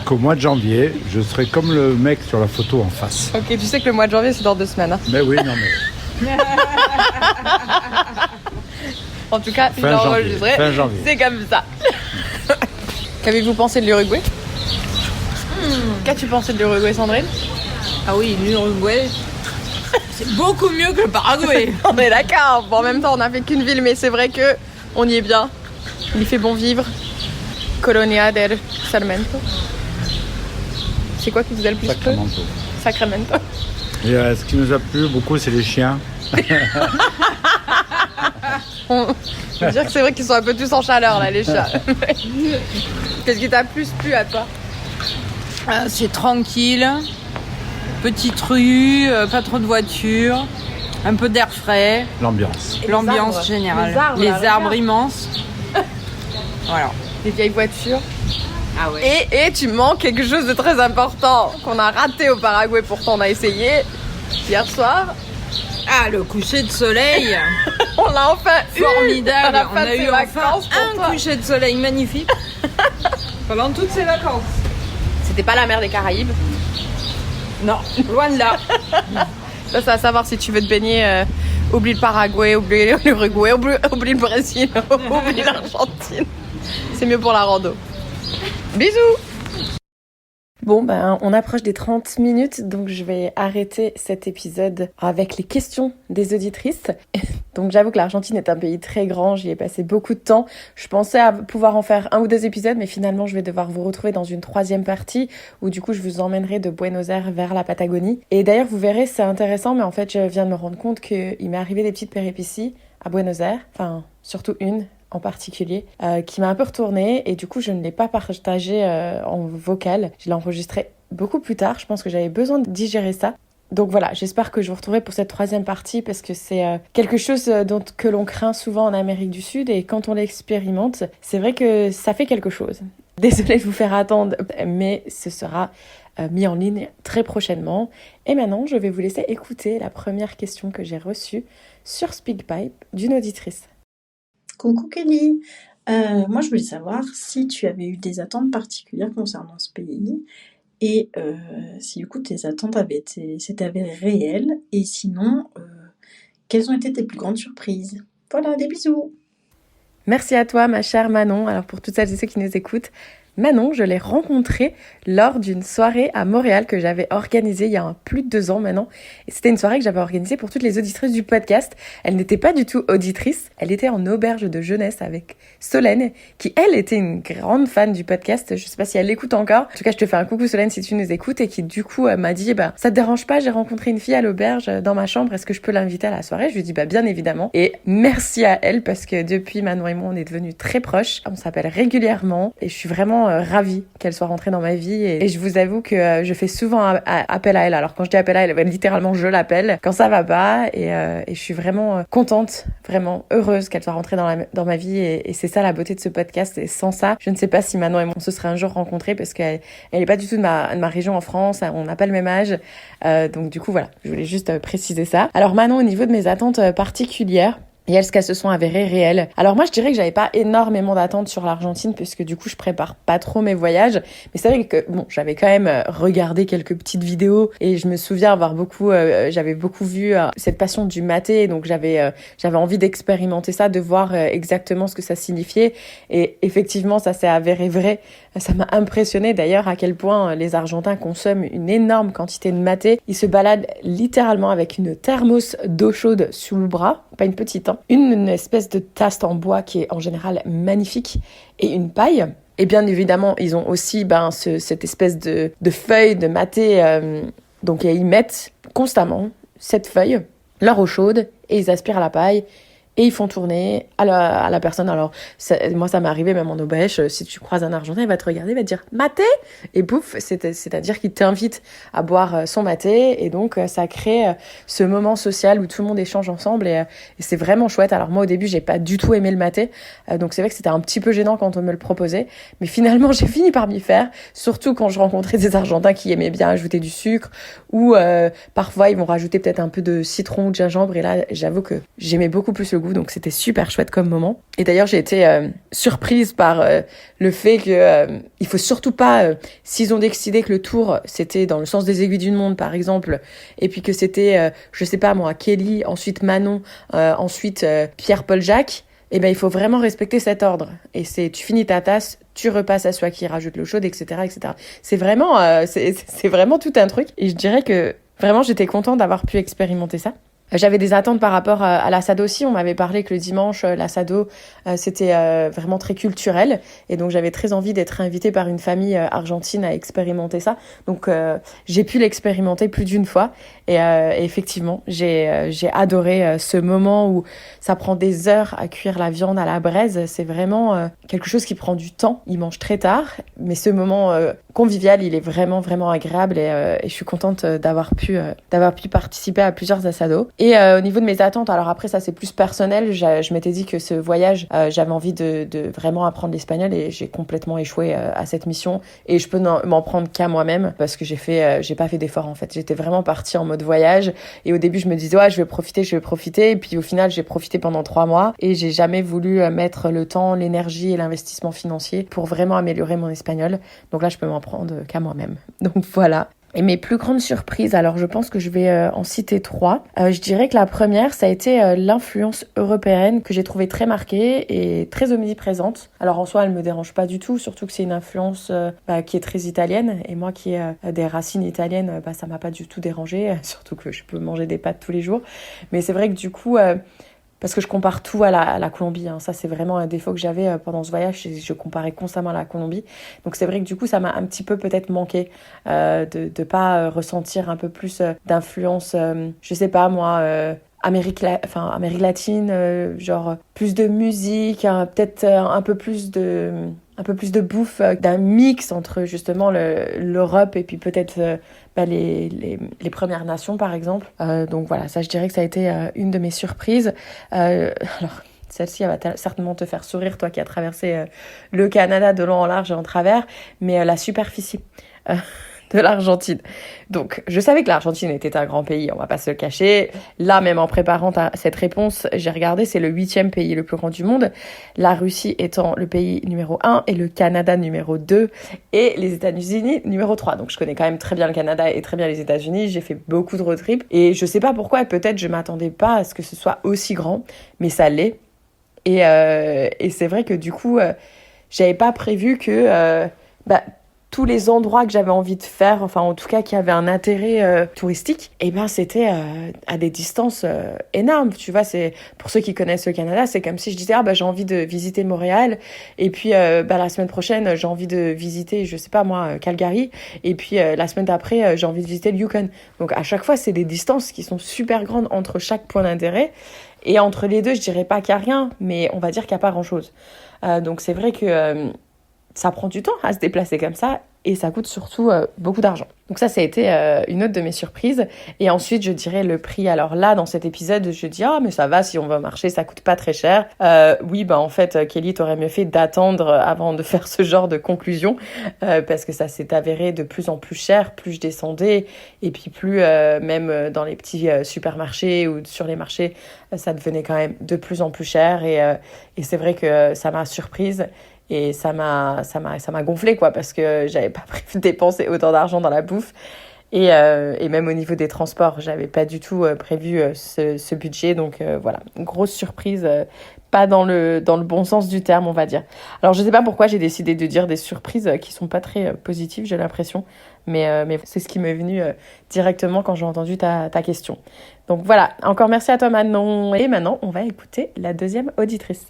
S3: Qu'au mois de janvier, je serai comme le mec sur la photo en face.
S1: Ok, tu sais que le mois de janvier, c'est dans 2 semaines. Hein.
S3: Mais oui, non mais...
S1: En tout cas,
S3: fin janvier.
S1: C'est comme ça. Qu'avez-vous pensé de l'Uruguay ? Qu'as-tu pensé de l'Uruguay, Sandrine ?
S4: Ah oui, l'Uruguay, c'est beaucoup mieux que le Paraguay.
S1: On est d'accord. Bon, en même temps, on n'a fait qu'une ville, mais c'est vrai que on y est bien. Il fait bon vivre. Colonia del Sarmiento. C'est quoi qui vous a le plus plu ? Sacramento.
S3: Et ce qui nous a plu beaucoup, c'est les chiens.
S1: On peut dire que c'est vrai qu'ils sont un peu tous en chaleur, là, les chats. Qu'est-ce qui t'a plus plu à toi ?
S4: C'est tranquille. Petite rue, pas trop de voitures, un peu d'air frais. L'ambiance générale. Les arbres immenses. Voilà.
S1: Les vieilles voitures.
S4: Ah ouais.
S1: Et tu manques quelque chose de très important qu'on a raté au Paraguay, pourtant on a essayé hier soir.
S4: Ah, le coucher de soleil.
S1: On l'a enfin eu.
S4: Formidable. On a eu enfin un
S1: toi.
S4: coucher de soleil magnifique pendant toutes ces vacances.
S1: C'était pas la mer des Caraïbes.
S4: Non, loin de là.
S1: Ça, c'est à savoir si tu veux te baigner. Oublie le Paraguay, oublie l'Uruguay, oublie le Brésil, oublie l'Argentine. C'est mieux pour la rando. Bisous. Bon, on approche des 30 minutes, donc je vais arrêter cet épisode avec les questions des auditrices. Donc j'avoue que l'Argentine est un pays très grand, j'y ai passé beaucoup de temps. Je pensais pouvoir en faire 1 ou 2 épisodes, mais finalement je vais devoir vous retrouver dans une 3e partie où du coup je vous emmènerai de Buenos Aires vers la Patagonie. Et d'ailleurs vous verrez, c'est intéressant, mais en fait je viens de me rendre compte qu'il m'est arrivé des petites péripéties à Buenos Aires, enfin surtout une en particulier, qui m'a un peu retournée et du coup je ne l'ai pas partagé en vocal. Je l'ai enregistré beaucoup plus tard, je pense que j'avais besoin de digérer ça. Donc voilà, j'espère que je vous retrouverai pour cette 3e partie parce que c'est quelque chose que l'on craint souvent en Amérique du Sud et quand on l'expérimente, c'est vrai que ça fait quelque chose. Désolée de vous faire attendre, mais ce sera mis en ligne très prochainement. Et maintenant, je vais vous laisser écouter la première question que j'ai reçue sur SpeakPipe d'une auditrice.
S5: Coucou Kelly, moi je voulais savoir si tu avais eu des attentes particulières concernant ce pays et si du coup tes attentes s'étaient avérées réelles et sinon quelles ont été tes plus grandes surprises. Voilà, des bisous.
S1: Merci à toi ma chère Manon. Alors pour toutes celles et ceux qui nous écoutent, Manon, je l'ai rencontrée lors d'une soirée à Montréal que j'avais organisée il y a plus de 2 ans maintenant. Et c'était une soirée que j'avais organisée pour toutes les auditrices du podcast. Elle n'était pas du tout auditrice, elle était en auberge de jeunesse avec Solène, qui elle était une grande fan du podcast. Je sais pas si elle l'écoute encore. En tout cas, je te fais un coucou Solène si tu nous écoutes et qui du coup m'a dit ça te dérange pas, j'ai rencontré une fille à l'auberge dans ma chambre, est-ce que je peux l'inviter à la soirée ? Je lui dis bien évidemment. Et merci à elle parce que depuis Manon et moi on est devenus très proches. On s'appelle régulièrement et je suis vraiment ravie qu'elle soit rentrée dans ma vie et je vous avoue que je fais souvent appel à elle. Alors quand je dis appel à elle, littéralement je l'appelle quand ça va pas et je suis vraiment contente, vraiment heureuse qu'elle soit rentrée dans ma vie et c'est ça la beauté de ce podcast. Et sans ça, je ne sais pas si Manon et moi on se serait un jour rencontrés parce qu'elle est pas du tout de ma région en France, on n'a pas le même âge. Donc du coup voilà, je voulais juste préciser ça. Alors Manon, au niveau de mes attentes particulières, Et est-ce qu'elles se sont avérées réelles? Alors moi, je dirais que j'avais pas énormément d'attentes sur l'Argentine puisque du coup, je prépare pas trop mes voyages. Mais c'est vrai que bon, j'avais quand même regardé quelques petites vidéos et je me souviens avoir j'avais beaucoup vu cette passion du maté. Donc j'avais envie d'expérimenter ça, de voir exactement ce que ça signifiait. Et effectivement, ça s'est avéré vrai. Ça m'a impressionné d'ailleurs à quel point les Argentins consomment une énorme quantité de maté. Ils se baladent littéralement avec une thermos d'eau chaude sous le bras, pas une petite, hein. Une espèce de tasse en bois qui est en général magnifique et une paille. Et bien évidemment, ils ont aussi cette espèce de feuille de maté. Donc ils mettent constamment cette feuille, leur eau chaude, et ils aspirent à la paille. Et ils font tourner à la personne. Alors, moi, ça m'est arrivé même en Aubeche. Si tu croises un Argentin, il va te regarder, il va te dire « maté !» Et pouf, c'est-à-dire qu'il t'invite à boire son maté. Et donc, ça crée ce moment social où tout le monde échange ensemble. Et c'est vraiment chouette. Alors moi, au début, j'ai pas du tout aimé le maté. Donc, c'est vrai que c'était un petit peu gênant quand on me le proposait. Mais finalement, j'ai fini par m'y faire. Surtout quand je rencontrais des Argentins qui aimaient bien ajouter du sucre. Ou parfois, ils vont rajouter peut-être un peu de citron ou de gingembre. Et là, j'avoue que j'aimais beaucoup plus le goût. Donc c'était super chouette comme moment. Et d'ailleurs j'ai été surprise par le fait que il faut surtout pas, s'ils ont décidé que le tour c'était dans le sens des aiguilles d'une montre par exemple, et puis que c'était je sais pas moi Kelly, ensuite Manon, ensuite Pierre-Paul Jacques, et ben il faut vraiment respecter cet ordre. Et tu finis ta tasse, tu repasses à celui qui rajoute l'eau chaude, etc., etc. C'est vraiment c'est vraiment tout un truc. Et je dirais que vraiment j'étais contente d'avoir pu expérimenter ça. J'avais des attentes par rapport à l'assado aussi. On m'avait parlé que le dimanche, l'assado, c'était vraiment très culturel. Et donc, j'avais très envie d'être invitée par une famille argentine à expérimenter ça. Donc, j'ai pu l'expérimenter plus d'une fois. Et effectivement, j'ai adoré ce moment où ça prend des heures à cuire la viande à la braise. C'est vraiment quelque chose qui prend du temps. Ils mangent très tard. Mais ce moment convivial, il est vraiment, vraiment agréable. Et je suis contente d'avoir pu participer à plusieurs assados. Et au niveau de mes attentes, alors après ça c'est plus personnel, je m'étais dit que ce voyage, j'avais envie de vraiment apprendre l'espagnol et j'ai complètement échoué à cette mission et je peux m'en prendre qu'à moi-même parce que j'ai pas fait d'effort en fait. J'étais vraiment partie en mode voyage et au début je me disais ouais je vais profiter et puis au final j'ai profité pendant 3 mois et j'ai jamais voulu mettre le temps, l'énergie et l'investissement financier pour vraiment améliorer mon espagnol. Donc là je peux m'en prendre qu'à moi-même. Donc voilà. Et mes plus grandes surprises, alors je pense que je vais en citer 3. Je dirais que la première, ça a été l'influence européenne que j'ai trouvée très marquée et très omniprésente. Alors en soi, elle me dérange pas du tout, surtout que c'est une influence qui est très italienne. Et moi qui ai des racines italiennes, ça m'a pas du tout dérangée, surtout que je peux manger des pâtes tous les jours. Mais c'est vrai que du coup... parce que je compare tout à la Colombie, hein. Ça c'est vraiment un défaut que j'avais pendant ce voyage, je comparais constamment à la Colombie. Donc c'est vrai que du coup ça m'a un petit peu peut-être manqué de pas ressentir un peu plus d'influence, je sais pas moi, Amérique latine, genre plus de musique, peut-être un peu plus de bouffe, d'un mix entre justement l'Europe et puis peut-être les Premières Nations par exemple. Donc voilà, ça je dirais que ça a été une de mes surprises. Alors celle-ci elle va certainement te faire sourire, toi qui as traversé le Canada de long en large et en travers, mais la superficie de l'Argentine. Donc, je savais que l'Argentine était un grand pays, on va pas se le cacher. Là, même en préparant cette réponse, j'ai regardé, c'est le 8e pays le plus grand du monde. La Russie étant le pays numéro 1 et le Canada numéro 2 et les États-Unis numéro 3. Donc, je connais quand même très bien le Canada et très bien les États-Unis. J'ai fait beaucoup de road trips et je sais pas pourquoi, peut-être je m'attendais pas à ce que ce soit aussi grand, mais ça l'est. Et c'est vrai que du coup, j'avais pas prévu que tous les endroits que j'avais envie de faire, enfin en tout cas qui avaient un intérêt touristique, c'était à des distances énormes. Tu vois, c'est pour ceux qui connaissent le Canada, c'est comme si je disais j'ai envie de visiter Montréal et puis la semaine prochaine j'ai envie de visiter, je sais pas moi, Calgary et puis la semaine d'après j'ai envie de visiter le Yukon. Donc à chaque fois c'est des distances qui sont super grandes entre chaque point d'intérêt et entre les deux je dirais pas qu'il y a rien, mais on va dire qu'il y a pas grand chose. Donc c'est vrai que ça prend du temps à se déplacer comme ça et ça coûte surtout beaucoup d'argent. Donc ça a été une autre de mes surprises. Et ensuite, je dirais le prix. Alors là, dans cet épisode, je dis « Ah, mais ça va, si on va marcher, ça coûte pas très cher. » Oui, en fait, Kelly, t'aurais mieux fait d'attendre avant de faire ce genre de conclusion parce que ça s'est avéré de plus en plus cher, plus je descendais et puis plus même dans les petits supermarchés ou sur les marchés, ça devenait quand même de plus en plus cher et c'est vrai que ça m'a surprise. Et ça m'a gonflé, quoi, parce que j'avais pas prévu de dépenser autant d'argent dans la bouffe. Et même au niveau des transports, j'avais pas du tout prévu ce budget. Donc voilà, une grosse surprise, pas dans le bon sens du terme, on va dire. Alors je sais pas pourquoi j'ai décidé de dire des surprises qui sont pas très positives, j'ai l'impression. Mais c'est ce qui m'est venu directement quand j'ai entendu ta question. Donc voilà, encore merci à toi Manon. Et maintenant, on va écouter la deuxième auditrice.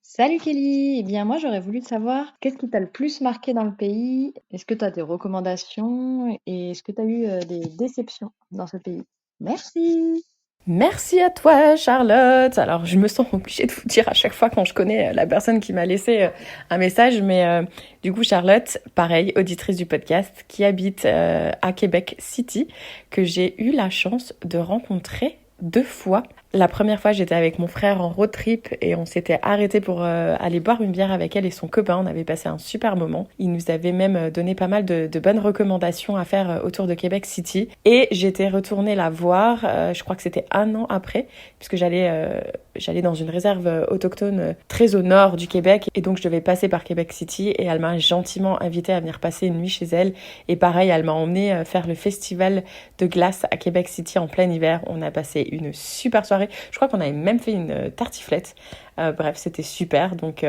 S6: Salut Kelly, eh bien moi j'aurais voulu te savoir qu'est-ce qui t'a le plus marqué dans le pays? Est-ce que tu as des recommandations et est-ce que tu as eu des déceptions dans ce pays? Merci.
S1: Merci à toi Charlotte. Alors je me sens obligée de vous dire à chaque fois quand je connais la personne qui m'a laissé un message, mais du coup Charlotte, pareil, auditrice du podcast, qui habite à Québec City, que j'ai eu la chance de rencontrer 2 fois. La première fois, j'étais avec mon frère en road trip et on s'était arrêté pour aller boire une bière avec elle et son copain. On avait passé un super moment. Il nous avait même donné pas mal de bonnes recommandations à faire autour de Québec City. Et j'étais retournée la voir, je crois que c'était 1 an après, puisque j'allais dans une réserve autochtone très au nord du Québec. Et donc, je devais passer par Québec City et elle m'a gentiment invitée à venir passer une nuit chez elle. Et pareil, elle m'a emmenée faire le festival de glace à Québec City en plein hiver. On a passé une super soirée. Je crois qu'on avait même fait une tartiflette. Bref, c'était super. Donc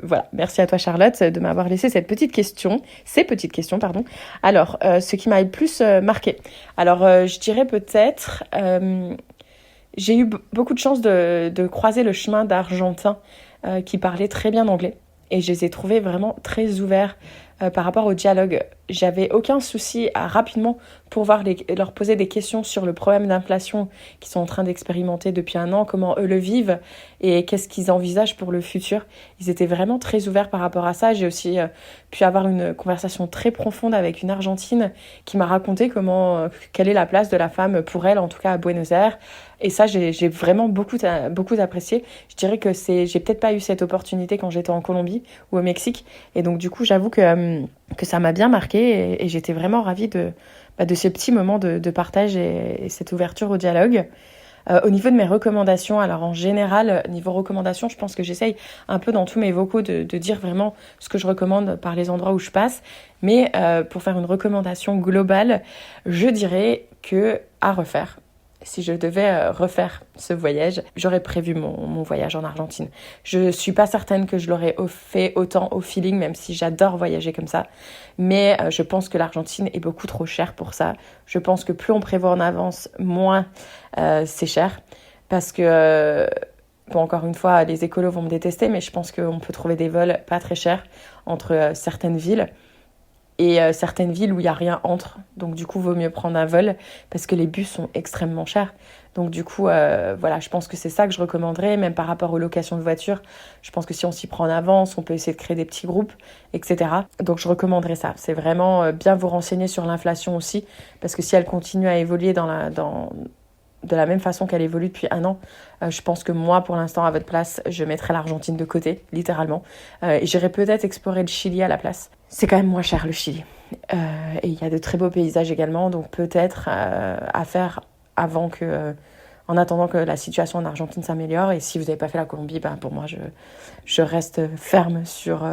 S1: voilà, merci à toi Charlotte de m'avoir laissé ces petites questions. Alors, ce qui m'a le plus marqué. Alors, je dirais peut-être... j'ai eu beaucoup de chance de croiser le chemin d'Argentins qui parlaient très bien anglais. Et je les ai trouvés vraiment très ouverts par rapport au dialogue. J'avais aucun souci à rapidement pouvoir leur poser des questions sur le problème d'inflation qu'ils sont en train d'expérimenter depuis 1 an, comment eux le vivent et qu'est-ce qu'ils envisagent pour le futur. Ils étaient vraiment très ouverts par rapport à ça. J'ai aussi pu avoir une conversation très profonde avec une Argentine qui m'a raconté quelle est la place de la femme pour elle, en tout cas à Buenos Aires. Et ça, j'ai vraiment beaucoup apprécié. Je dirais que j'ai peut-être pas eu cette opportunité quand j'étais en Colombie ou au Mexique. Et donc, du coup, j'avoue que ça m'a bien marqué et j'étais vraiment ravie de ce petit moment de partage et cette ouverture au dialogue. Au niveau de mes recommandations, alors en général, niveau recommandations, je pense que j'essaye un peu dans tous mes vocaux de dire vraiment ce que je recommande par les endroits où je passe. Mais pour faire une recommandation globale, je dirais que à refaire. Si je devais refaire ce voyage, j'aurais prévu mon voyage en Argentine. Je suis pas certaine que je l'aurais fait autant au feeling, même si j'adore voyager comme ça. Mais je pense que l'Argentine est beaucoup trop chère pour ça. Je pense que plus on prévoit en avance, moins c'est cher. Parce que, encore une fois, les écolos vont me détester, mais je pense qu'on peut trouver des vols pas très chers entre certaines villes. Et certaines villes où il n'y a rien entre. Donc du coup, vaut mieux prendre un vol parce que les bus sont extrêmement chers. Donc du coup, voilà, je pense que c'est ça que je recommanderais, même par rapport aux locations de voitures. Je pense que si on s'y prend en avance, on peut essayer de créer des petits groupes, etc. Donc je recommanderais ça. C'est vraiment bien vous renseigner sur l'inflation aussi, parce que si elle continue à évoluer de la même façon qu'elle évolue depuis 1 an, je pense que moi, pour l'instant, à votre place, je mettrais l'Argentine de côté, littéralement. Et j'irais peut-être explorer le Chili à la place. C'est quand même moins cher, le Chili. Et il y a de très beaux paysages également, donc peut-être à faire en attendant que la situation en Argentine s'améliore. Et si vous n'avez pas fait la Colombie, pour moi, je reste ferme sur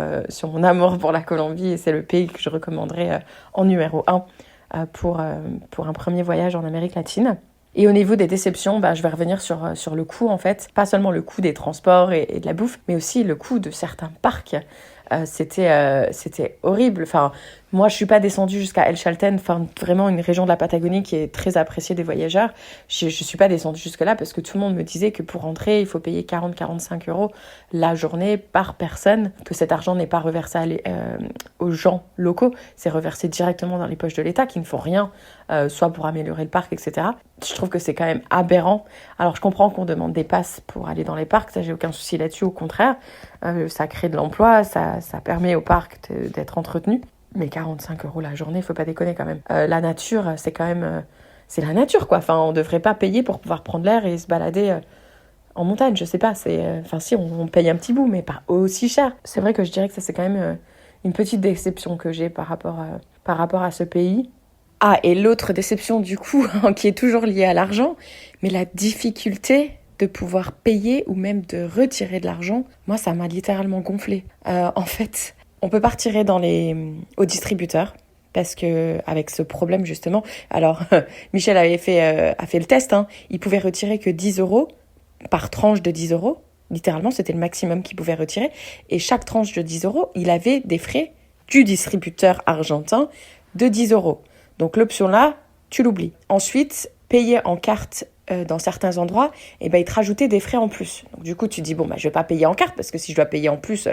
S1: mon amour pour la Colombie. Et c'est le pays que je recommanderais en numéro 1 pour un premier voyage en Amérique latine. Et au niveau des déceptions, je vais revenir sur le coût en fait. Pas seulement le coût des transports et de la bouffe, mais aussi le coût de certains parcs. C'était horrible. Enfin, Moi, je suis pas descendue jusqu'à El Chalten, enfin vraiment une région de la Patagonie qui est très appréciée des voyageurs. Je suis pas descendue jusque-là parce que tout le monde me disait que pour rentrer, il faut payer 40-45 € la journée par personne, que cet argent n'est pas reversé aux gens locaux, c'est reversé directement dans les poches de l'État qui ne font rien, soit pour améliorer le parc, etc. Je trouve que c'est quand même aberrant. Alors je comprends qu'on demande des passes pour aller dans les parcs, ça j'ai aucun souci là-dessus, au contraire. Ça crée de l'emploi, ça permet au parc d'être entretenu. Mais 45 € la journée, faut pas déconner quand même. La nature, c'est quand même... c'est la nature, quoi. Enfin, on devrait pas payer pour pouvoir prendre l'air et se balader en montagne, je sais pas. Enfin, si, on paye un petit bout, mais pas aussi cher. C'est vrai que je dirais que ça, c'est quand même une petite déception que j'ai par rapport à ce pays. Ah, et l'autre déception, du coup, qui est toujours liée à l'argent, mais la difficulté de pouvoir payer ou même de retirer de l'argent, moi, ça m'a littéralement gonflé. En fait... On peut pas retirer au distributeur parce que avec ce problème justement, alors Michel a fait le test, hein, il pouvait retirer que 10 € par tranche de 10 €, littéralement c'était le maximum qu'il pouvait retirer, et chaque tranche de 10 €, il avait des frais du distributeur argentin de 10 €. Donc l'option là, tu l'oublies. Ensuite, payer en carte dans certains endroits, il te rajoutait des frais en plus. Donc du coup, tu dis je vais pas payer en carte parce que si je dois payer en plus,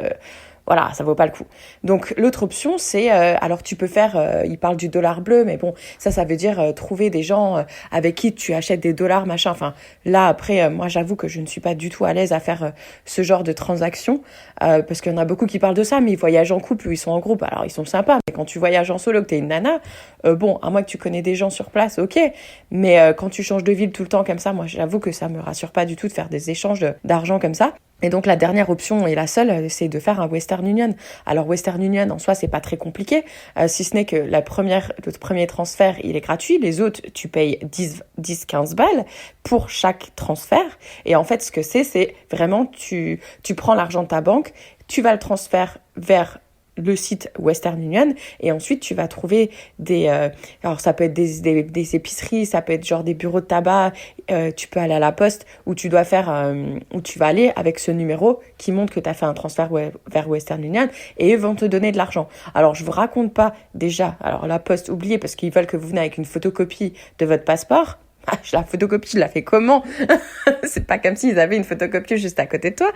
S1: voilà, ça vaut pas le coup. Donc l'autre option, c'est alors tu peux faire, il parle du dollar bleu, mais bon, ça veut dire trouver des gens avec qui tu achètes des dollars, machin. Enfin, là après, moi j'avoue que je ne suis pas du tout à l'aise à faire ce genre de transaction parce qu'il y en a beaucoup qui parlent de ça, mais ils voyagent en couple ou ils sont en groupe. Alors ils sont sympas, mais quand tu voyages en solo, que t'es une nana, à moins que tu connais des gens sur place, ok. Mais quand tu changes de ville tout le temps comme ça, moi j'avoue que ça me rassure pas du tout de faire des échanges d'argent comme ça. Et donc la dernière option et la seule, c'est de faire un Western Union. Alors Western Union en soi, c'est pas très compliqué, si ce n'est que le premier transfert, il est gratuit. Les autres, tu payes 10-15 balles pour chaque transfert. Et en fait, ce que c'est vraiment, tu prends l'argent de ta banque, tu vas le transférer vers le site Western Union et ensuite tu vas trouver alors ça peut être des épiceries, ça peut être genre des bureaux de tabac, tu peux aller à la poste où tu vas aller avec ce numéro qui montre que tu as fait un transfert vers Western Union et eux vont te donner de l'argent. Alors je vous raconte pas déjà, alors la poste, oubliez parce qu'ils veulent que vous venez avec une photocopie de votre passeport. La photocopie, je la fais comment? C'est pas comme s'ils avaient une photocopie juste à côté de toi.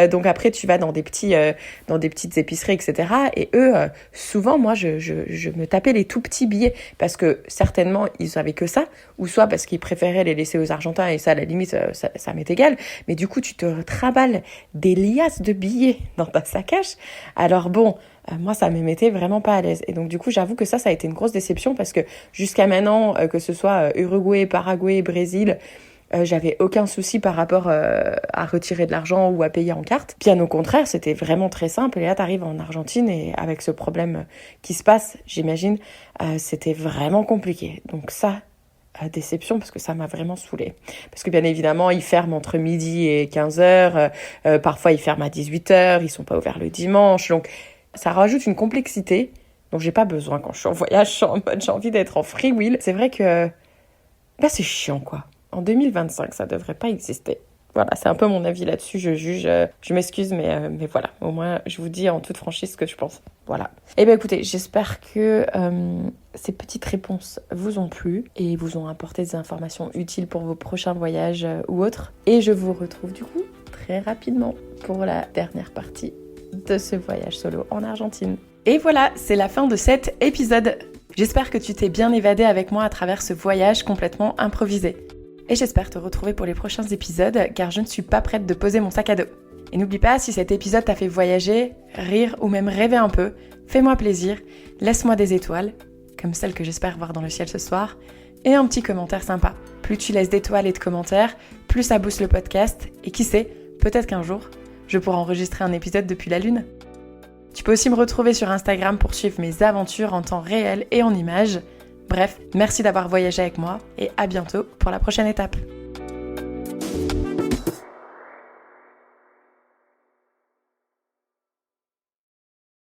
S1: Donc après, tu vas dans des petites épiceries, etc. Et eux, souvent, moi, je me tapais les tout petits billets parce que certainement, ils avaient que ça, ou soit parce qu'ils préféraient les laisser aux Argentins et ça, à la limite, ça m'est égal. Mais du coup, tu te traballes des liasses de billets dans ta sacoche. Alors bon... moi, ça me mettait vraiment pas à l'aise. Et donc, du coup, j'avoue que ça a été une grosse déception parce que jusqu'à maintenant, que ce soit Uruguay, Paraguay, Brésil, j'avais aucun souci par rapport à retirer de l'argent ou à payer en carte. Bien au contraire, c'était vraiment très simple. Et là, t'arrives en Argentine et avec ce problème qui se passe, j'imagine, c'était vraiment compliqué. Donc ça... déception parce que ça m'a vraiment saoulée. Parce que bien évidemment, ils ferment entre midi et 15h. Parfois, ils ferment à 18h. Ils sont pas ouverts le dimanche. Donc... ça rajoute une complexité dont j'ai pas besoin quand je suis en voyage, je suis en mode j'ai envie d'être en free will. C'est vrai que c'est chiant quoi. En 2025, ça devrait pas exister. Voilà, c'est un peu mon avis là-dessus, je juge, je m'excuse, mais voilà, au moins je vous dis en toute franchise ce que je pense. Voilà. Eh bien écoutez, j'espère que ces petites réponses vous ont plu et vous ont apporté des informations utiles pour vos prochains voyages ou autres. Et je vous retrouve du coup très rapidement pour la dernière partie de ce voyage solo en Argentine. Et voilà, c'est la fin de cet épisode. J'espère que tu t'es bien évadé avec moi à travers ce voyage complètement improvisé. Et j'espère te retrouver pour les prochains épisodes car je ne suis pas prête de poser mon sac à dos. Et n'oublie pas, si cet épisode t'a fait voyager, rire ou même rêver un peu, fais-moi plaisir, laisse-moi des étoiles, comme celles que j'espère voir dans le ciel ce soir, et un petit commentaire sympa. Plus tu laisses d'étoiles et de commentaires, plus ça booste le podcast, et qui sait, peut-être qu'un jour, je pourrai enregistrer un épisode depuis la Lune. Tu peux aussi me retrouver sur Instagram pour suivre mes aventures en temps réel et en images. Bref, merci d'avoir voyagé avec moi et à bientôt pour la prochaine étape.